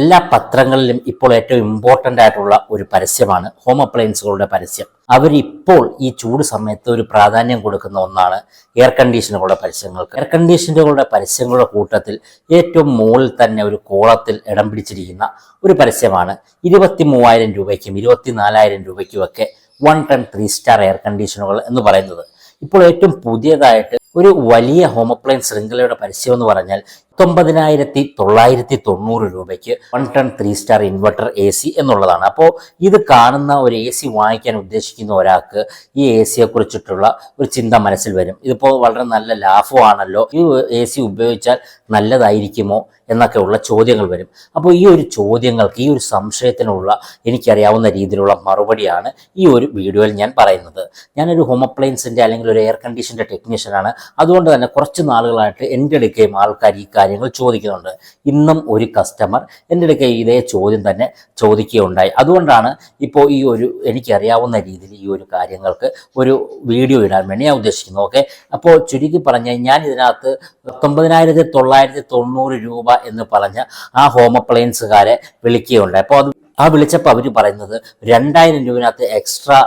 എല്ലാ പത്രങ്ങളിലും ഇപ്പോൾ ഏറ്റവും ഇമ്പോർട്ടൻ്റ് ആയിട്ടുള്ള ഒരു പരസ്യമാണ് ഹോം അപ്ലയൻസുകളുടെ പരസ്യം. അവരിപ്പോൾ ഈ ചൂട് സമയത്ത് ഒരു പ്രാധാന്യം കൊടുക്കുന്ന ഒന്നാണ് എയർ കണ്ടീഷനുകളുടെ പരസ്യങ്ങൾക്ക്. എയർ കണ്ടീഷനുകളുടെ പരസ്യങ്ങളുടെ കൂട്ടത്തിൽ ഏറ്റവും മുകളിൽ തന്നെ ഒരു കോളത്തിൽ ഇടം പിടിച്ചിരിക്കുന്ന ഒരു പരസ്യമാണ് 23,000 രൂപയ്ക്കും 24,000 രൂപയ്ക്കുമൊക്കെ 1 ടൺ 3 സ്റ്റാർ എയർ കണ്ടീഷനുകൾ എന്ന് പറയുന്നത്. ഇപ്പോൾ ഏറ്റവും പുതിയതായിട്ട് ഒരു വലിയ ഹോം അപ്ലയൻസ് ശൃംഖലയുടെ പരസ്യം എന്ന് പറഞ്ഞാൽ 19,990 രൂപയ്ക്ക് 1 ടൺ 3 സ്റ്റാർ ഇൻവെർട്ടർ AC എന്നുള്ളതാണ്. അപ്പോൾ ഇത് കാണുന്ന ഒരു AC വാങ്ങിക്കാൻ ഉദ്ദേശിക്കുന്ന ഒരാൾക്ക് ഈ ACയെ കുറിച്ചിട്ടുള്ള ഒരു ചിന്ത മനസ്സിൽ വരും. ഇതിപ്പോൾ വളരെ നല്ല ലാഭമാണല്ലോ, ഈ AC ഉപയോഗിച്ചാൽ നല്ലതായിരിക്കുമോ എന്നൊക്കെയുള്ള ചോദ്യങ്ങൾ വരും. അപ്പോൾ ഈ ഒരു ചോദ്യങ്ങൾക്ക്, ഈ ഒരു സംശയത്തിനുള്ള എനിക്കറിയാവുന്ന രീതിയിലുള്ള മറുപടിയാണ് ഈ ഒരു വീഡിയോയിൽ ഞാൻ പറയുന്നത്. ഞാനൊരു ഹോം അപ്ലയൻസിൻ്റെ അല്ലെങ്കിൽ ഒരു എയർ കണ്ടീഷൻ്റെ ടെക്നീഷ്യനാണ്. അതുകൊണ്ട് തന്നെ കുറച്ച് നാളുകളായിട്ട് എൻ്റെ അടുക്കയും ആൾക്കാർ ഈ കാര്യങ്ങൾ ചോദിക്കുന്നുണ്ട്. ഇന്നും ഒരു കസ്റ്റമർ എൻ്റെ അടുക്കൽ ഇതേ ചോദ്യം തന്നെ ചോദിക്കുകയുണ്ടായി. അതുകൊണ്ടാണ് ഇപ്പോൾ ഈ ഒരു എനിക്കറിയാവുന്ന രീതിയിൽ ഈ ഒരു കാര്യങ്ങൾക്ക് ഒരു വീഡിയോ ഇടാൻ വേണ്ടി ഞാൻ ഉദ്ദേശിക്കുന്നു. ഓക്കെ, അപ്പോൾ ചുരുക്കി പറഞ്ഞാൽ ഞാൻ ഇതിനകത്ത് 19,990 രൂപ എന്ന് പറഞ്ഞ ആ ഹോം അപ്ലയൻസുകാരെ വിളിക്കുകയുണ്ടായി. അപ്പോൾ അത് വിളിച്ചപ്പോൾ അവർ പറയുന്നത് 2,000 രൂപനകത്ത് എക്സ്ട്രാ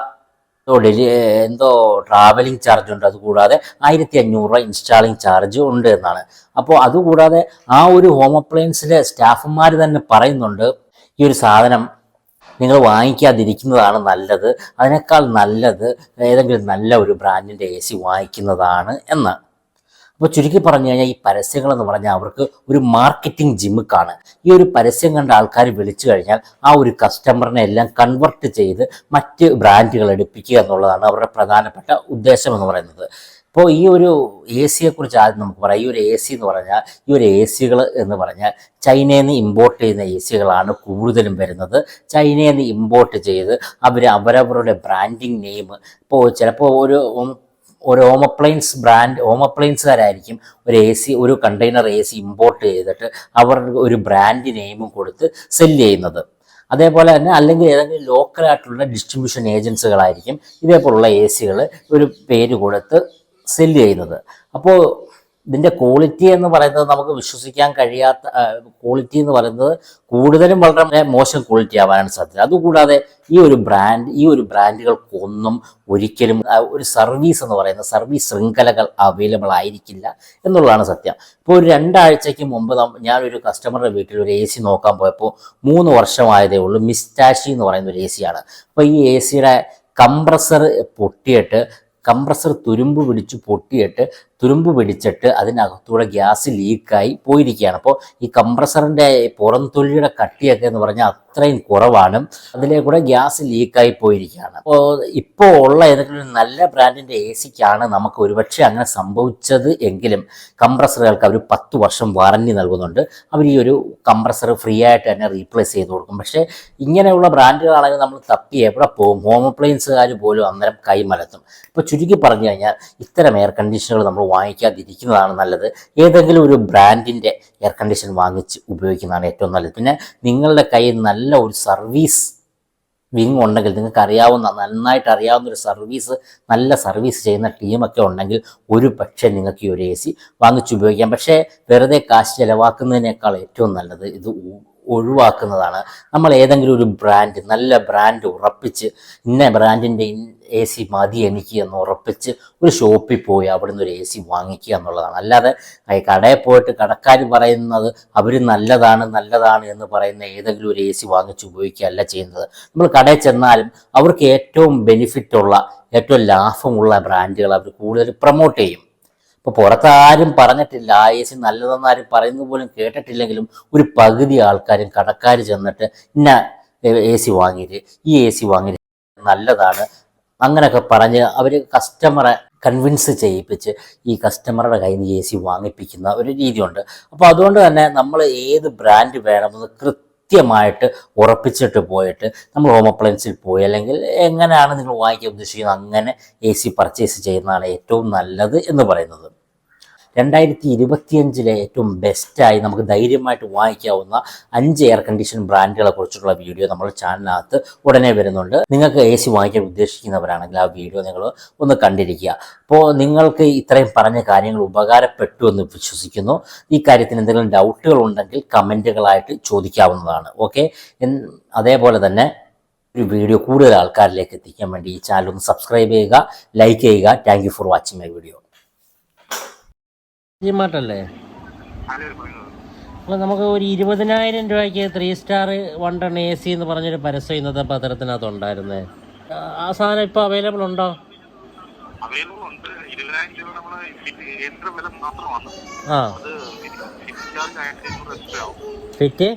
എന്തോ ട്രാവലിംഗ് ചാർജ് ഉണ്ട്, അതുകൂടാതെ 1,500 രൂപ ഇൻസ്റ്റാളിങ് ചാർജ് ഉണ്ട് എന്നാണ്. അപ്പോൾ അതുകൂടാതെ ആ ഒരു ഹോം അപ്ലയൻസിലെ സ്റ്റാഫുമാർ തന്നെ പറയുന്നുണ്ട്, ഈ ഒരു സാധനം നിങ്ങൾ വാങ്ങിക്കാതിരിക്കുന്നതാണ് നല്ലത്, അതിനേക്കാൾ നല്ലത് ഏതെങ്കിലും നല്ല ഒരു ബ്രാൻഡിൻ്റെ AC വാങ്ങിക്കുന്നതാണ് എന്ന്. അപ്പോൾ ചുരുക്കി പറഞ്ഞു കഴിഞ്ഞാൽ ഈ പരസ്യങ്ങളെന്ന് പറഞ്ഞാൽ അവർക്ക് ഒരു മാർക്കറ്റിംഗ് ജിമ്മിക്കാണ്. ഈ ഒരു പരസ്യം കണ്ട ആൾക്കാർ വിളിച്ചു കഴിഞ്ഞാൽ ആ ഒരു കസ്റ്റമറിനെ എല്ലാം കൺവെർട്ട് ചെയ്ത് മറ്റ് ബ്രാൻഡുകൾ എടുപ്പിക്കുക എന്നുള്ളതാണ് അവരുടെ പ്രധാനപ്പെട്ട ഉദ്ദേശം എന്ന് പറയുന്നത്. ഇപ്പോൾ ഈ ഒരു ACയെക്കുറിച്ച് ആദ്യം നമുക്ക് പറയാം. ഈ ഒരു AC എന്ന് പറഞ്ഞാൽ, ഈ ഒരു ACകൾ എന്ന് പറഞ്ഞാൽ ചൈനയിൽ നിന്ന് ഇമ്പോർട്ട് ചെയ്യുന്ന ACകളാണ് കൂടുതലും വരുന്നത്. ചൈനയിൽ നിന്ന് ഇമ്പോർട്ട് ചെയ്ത് അവരവരുടെ ബ്രാൻഡിങ് നെയിം, ഇപ്പോൾ ചിലപ്പോൾ ഒരു ഹോം അപ്ലയൻസുകാരായിരിക്കും ഒരു കണ്ടെയ്നർ AC ഇമ്പോർട്ട് ചെയ്തിട്ട് അവർ ഒരു ബ്രാൻഡ് നെയിമും കൊടുത്ത് സെല് ചെയ്യുന്നത്. അതേപോലെ തന്നെ അല്ലെങ്കിൽ ഏതെങ്കിലും ലോക്കലായിട്ടുള്ള ഡിസ്ട്രിബ്യൂഷൻ ഏജൻസികളായിരിക്കും ഇതേപോലുള്ള ACകൾ ഒരു പേര് കൊടുത്ത് സെല് ചെയ്യുന്നത്. അപ്പോൾ ഇതിൻ്റെ ക്വാളിറ്റി എന്ന് പറയുന്നത് നമുക്ക് വിശ്വസിക്കാൻ കഴിയാത്ത ക്വാളിറ്റി എന്ന് പറയുന്നത് കൂടുതലും വളരെ മോശം ക്വാളിറ്റി ആവാനാണ് സാധ്യത. അതുകൂടാതെ ഈ ഒരു ബ്രാൻഡുകൾക്കൊന്നും ഒരിക്കലും ഒരു സർവീസ് എന്ന് പറയുന്ന സർവീസ് ശൃംഖലകൾ അവൈലബിൾ ആയിരിക്കില്ല എന്നുള്ളതാണ് സത്യം. ഇപ്പോൾ ഒരു 2 ആഴ്ചയ്ക്ക് മുമ്പ് ഞാനൊരു കസ്റ്റമറുടെ വീട്ടിൽ ഒരു AC നോക്കാൻ പോയപ്പോൾ 3 വർഷമായതേ ഉള്ളൂ. മിസ്റ്റാഷി എന്ന് പറയുന്ന ഒരു AC ആണ്. അപ്പോൾ ഈ ACയുടെ കംപ്രസർ തുരുമ്പ് പിടിച്ചിട്ട് അതിനകത്തൂടെ ഗ്യാസ് ലീക്കായി പോയിരിക്കുകയാണ്. അപ്പോൾ ഈ കംപ്രസറിൻ്റെ പുറം തൊലിയുടെ കട്ടിയൊക്കെ എന്ന് പറഞ്ഞാൽ അത്രയും കുറവാണ്, അതിലേക്കൂടെ ഗ്യാസ് ലീക്കായി പോയിരിക്കുകയാണ്. അപ്പോൾ ഇപ്പോൾ ഉള്ള ഏതെങ്കിലും നല്ല ബ്രാൻഡിൻ്റെ ACക്കാണ് നമുക്ക് ഒരുപക്ഷെ അങ്ങനെ സംഭവിച്ചത് എങ്കിലും കംപ്രസറുകൾക്ക് അവർ 10 വർഷം വാറണ്ടി നൽകുന്നുണ്ട്. അവർ ഈ ഒരു കംപ്രസർ ഫ്രീ ആയിട്ട് തന്നെ റീപ്ലേസ് ചെയ്ത് കൊടുക്കും. പക്ഷേ ഇങ്ങനെയുള്ള ബ്രാൻഡുകളാണെങ്കിൽ നമ്മൾ തപ്പി എവിടെ പോകും? ഹോം അപ്ലയൻസുകാർ പോലും അന്നേരം കൈമലത്തും. ഇപ്പോൾ ചുരുക്കി പറഞ്ഞു കഴിഞ്ഞാൽ ഇത്തരം എയർ കണ്ടീഷനുകൾ നമ്മൾ വാങ്ങിക്കാതിരിക്കുന്നതാണ് നല്ലത്. ഏതെങ്കിലും ഒരു ബ്രാൻഡിൻ്റെ എയർ കണ്ടീഷൻ വാങ്ങിച്ച് ഉപയോഗിക്കുന്നതാണ് ഏറ്റവും നല്ലത്. പിന്നെ നിങ്ങളുടെ കയ്യിൽ നല്ല ഒരു സർവീസ് വിങ് ഉണ്ടെങ്കിൽ, നിങ്ങൾക്ക് നന്നായിട്ട് അറിയാവുന്ന ഒരു നല്ല സർവീസ് ചെയ്യുന്ന ടീമൊക്കെ ഉണ്ടെങ്കിൽ ഒരു പക്ഷേ നിങ്ങൾക്ക് ഈ ഒരു AC വാങ്ങിച്ച് ഉപയോഗിക്കാം. പക്ഷേ വെറുതെ കാശ് ചിലവാക്കുന്നതിനേക്കാൾ ഏറ്റവും നല്ലത് ഇത് ഒഴിവാക്കുന്നതാണ്. നമ്മൾ ഏതെങ്കിലും ഒരു നല്ല ബ്രാൻഡ് ഉറപ്പിച്ച് ഇന്ന ബ്രാൻഡിൻ്റെ AC മതി എനിക്ക് എന്ന് ഉറപ്പിച്ച് ഒരു ഷോപ്പിൽ പോയി അവിടുന്ന് ഒരു AC വാങ്ങിക്കുക എന്നുള്ളതാണ്. അല്ലാതെ കടയിൽ പോയിട്ട് കടക്കാർ പറയുന്നത് അവർ നല്ലതാണ് എന്ന് പറയുന്ന ഏതെങ്കിലും ഒരു AC വാങ്ങിച്ച് ഉപയോഗിക്കുകയല്ല ചെയ്യുന്നത്. നമ്മൾ കടയിൽ ചെന്നാലും അവർക്ക് ഏറ്റവും ബെനിഫിറ്റുള്ള ഏറ്റവും ലാഭമുള്ള ബ്രാൻഡുകൾ അവർ കൂടുതൽ പ്രൊമോട്ട് ചെയ്യും. ഇപ്പോൾ പുറത്ത് ആരും പറഞ്ഞിട്ടില്ല, ആ AC നല്ലതെന്ന് ആരും പറയുന്നത് പോലും കേട്ടിട്ടില്ലെങ്കിലും ഒരു പകുതി ആൾക്കാരും കടക്കാർ ചെന്നിട്ട് ഇന്ന AC വാങ്ങിയിട്ട് ഈ AC വാങ്ങിയിട്ട് നല്ലതാണ് അങ്ങനെയൊക്കെ പറഞ്ഞ് അവർ കസ്റ്റമറെ കൺവിൻസ് ചെയ്യിപ്പിച്ച് ഈ കസ്റ്റമറുടെ കയ്യിൽ നിന്ന് AC വാങ്ങിപ്പിക്കുന്ന ഒരു രീതിയുണ്ട്. അപ്പോൾ അതുകൊണ്ട് തന്നെ നമ്മൾ ഏത് ബ്രാൻഡ് വേണമെന്ന് കൃത്യമായിട്ട് ഉറപ്പിച്ചിട്ട് പോയിട്ട് നമ്മൾ ഹോം അപ്ലയൻസിൽ പോയി അല്ലെങ്കിൽ എങ്ങനെയാണ് നിങ്ങൾ വാങ്ങിക്കാൻ ഉദ്ദേശിക്കുന്നത് അങ്ങനെ AC പർച്ചേസ് ചെയ്യുന്നതാണ് ഏറ്റവും നല്ലത് എന്ന് പറയുന്നത്. 2025 ഏറ്റവും ബെസ്റ്റായി നമുക്ക് ധൈര്യമായിട്ട് വാങ്ങിക്കാവുന്ന 5 എയർ കണ്ടീഷൻ ബ്രാൻഡുകളെ കുറിച്ചുള്ള വീഡിയോ നമ്മുടെ ചാനലിനകത്ത് ഉടനെ വരുന്നുണ്ട്. നിങ്ങൾക്ക് AC വാങ്ങിക്കാൻ ഉദ്ദേശിക്കുന്നവരാണെങ്കിൽ ആ വീഡിയോ നിങ്ങൾ ഒന്ന് കണ്ടിരിക്കുക. അപ്പോൾ നിങ്ങൾക്ക് ഇത്രയും പറഞ്ഞ കാര്യങ്ങൾ ഉപകാരപ്പെട്ടു എന്ന് വിശ്വസിക്കുന്നു. ഈ കാര്യത്തിന് എന്തെങ്കിലും ഡൗട്ടുകൾ ഉണ്ടെങ്കിൽ കമൻറ്റുകളായിട്ട് ചോദിക്കാവുന്നതാണ്. ഓക്കെ, അതേപോലെ തന്നെ ഒരു വീഡിയോ കൂടുതൽ ആൾക്കാരിലേക്ക് എത്തിക്കാൻ വേണ്ടി ഈ ചാനൽ ഒന്ന് സബ്സ്ക്രൈബ് ചെയ്യുക, ലൈക്ക് ചെയ്യുക. Thank you for watching my video. ജിമാട്ടല്ലേ, അപ്പോൾ നമുക്ക് ഒരു 20,000 രൂപയ്ക്ക് 3 സ്റ്റാർ 1 ടൺ AC എന്ന് പറഞ്ഞൊരു പരസ്യം ഇന്നത്തെ പത്രത്തിനകത്ത് ഉണ്ടായിരുന്നേ. ആ സാധനം ഇപ്പോൾ അവൈലബിൾ ഉണ്ടോ? ആ, ഫിറ്റ്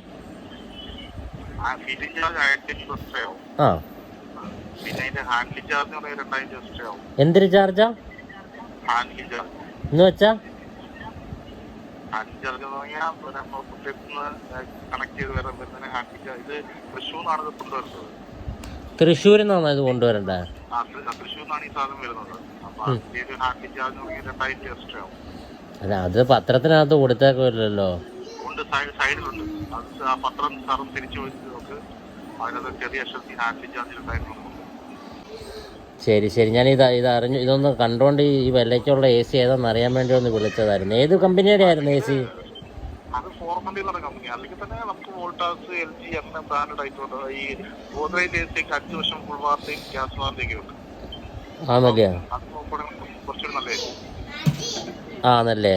ആ, എന്തൊരു ചാർജാ എന്ന് വെച്ചാ? തൃശ്ശൂരിൽ നിന്നാണോ ഇത് കൊണ്ടുവരണ്ടേ? അല്ല, അത് പത്രത്തിനകത്ത് കൊടുത്തേക്കില്ലല്ലോ. ശരി ശരി, ഞാൻ ഇത് അറിഞ്ഞു. ഇതൊന്ന് കണ്ടുകൊണ്ട് ഈ വിലയ്ക്കുള്ള AC ഏതാണെന്ന് അറിയാൻ വേണ്ടി ഒന്ന് വിളിച്ചതായിരുന്നു. ഏത് കമ്പനിയുടെ ആയിരുന്നു AC? ആണല്ലേ? ആണല്ലേ?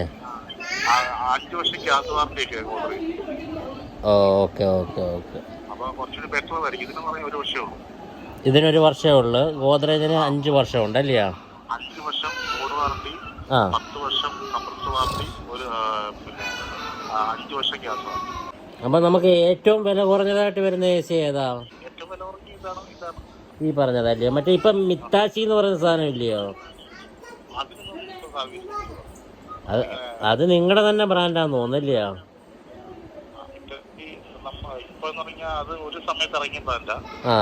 Okay okay okay. ഇതിനൊരു വർഷമേ ഉള്ളു. ഗോദ്രേജിന് 5 വർഷം ഉണ്ടല്ലേ? 5 വർഷം ബോർഡ് വാറണ്ടി, 10 വർഷം കംപ്രസർ വാറണ്ടി, 5 വർഷം ഗ്യാസ് വാറണ്ടി. അപ്പൊ നമുക്ക് ഏറ്റവും വില കുറഞ്ഞതായിട്ട് വരുന്ന AC ഏതാ? ഏറ്റവും വില കുറഞ്ഞ ഇതാണ്. ഈ പറഞ്ഞതല്ലയോ? മറ്റേ ഇപ്പം മിത്താശി എന്ന് പറയുന്ന സാധനം ഇല്ലയോ? അത് നിങ്ങളുടെ തന്നെ ബ്രാൻഡാന്ന് തോന്നുന്നില്ലയോ? ഇപ്പൊ അത് ഒരു സമയത്ത് ഇറങ്ങിയ ബ്രാൻഡാ. ആ,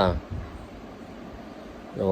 ഓ.